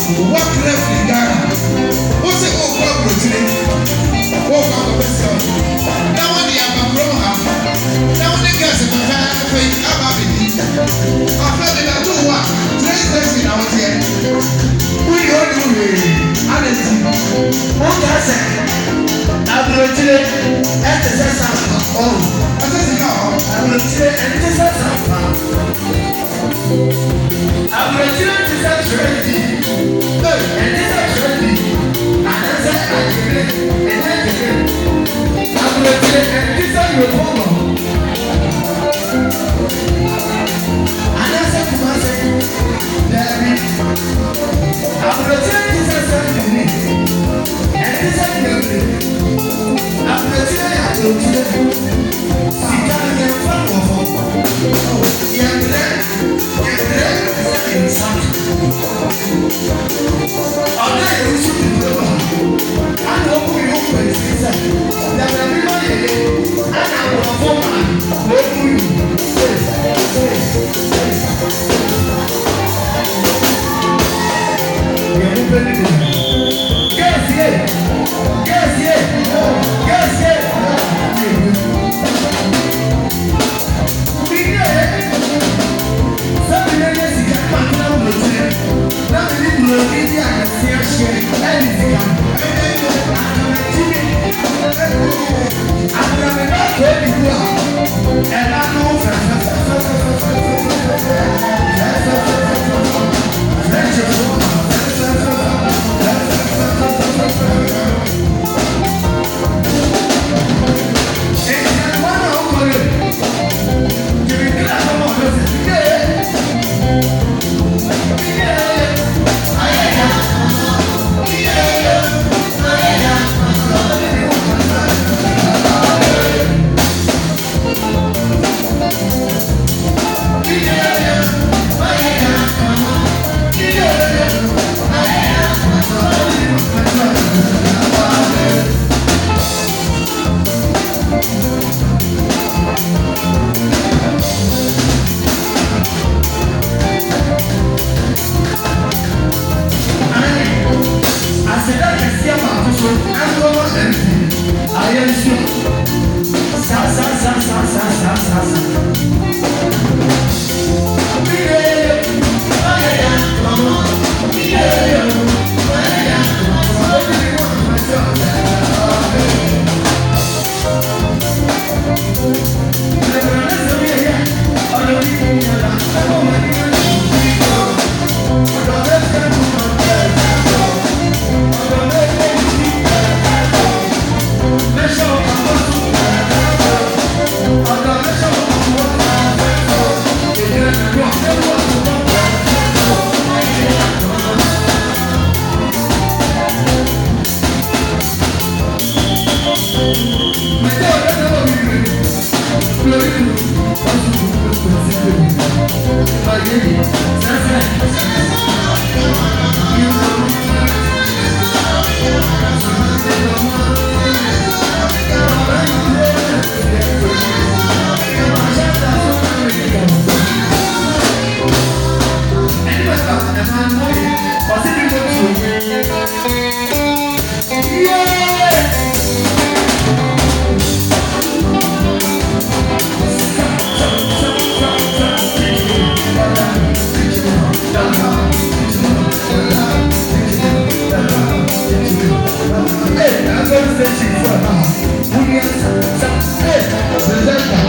What left in Ghana? What's it all problem today? Walk out of this house. Now when they have a problem, now when they get some family, I'm happy. I felt that I do what? Today's next in our year. We all do it. And it's what can I say? I'm going to at the session. Oh, I said, I'm going to at the session. I'm going to at the session. And this is ready. And I said, I can get it. And then again, I'm going to say, and this is your home. And I said to myself, Daddy, I'm going to say, this is something. And this is your day. I'm going to say, I don't know. See, God, you're fun of home. Oh, you're there. You're there. In something. Ọ̀dọ́ yẹn ń sùn ní ọ̀dọ́ wa, a ní ọkùn yìí ó pè é sí sẹ́, dàbí ẹbí máa yẹ yẹ, a ní àwòrán fún màá, ó kú yìí, yẹn ń pè é nìyẹn. Gẹ̀ẹ́sì yẹ, gẹ̀ẹ́sì yẹ, gẹ̀ẹ́sì yẹ, ìdí ẹ̀ sẹ́mi yẹn yẹ sìkà pàtó náà wò ti rẹ̀. Now we need to look at the association anything. I'm not going to do and I know Hey,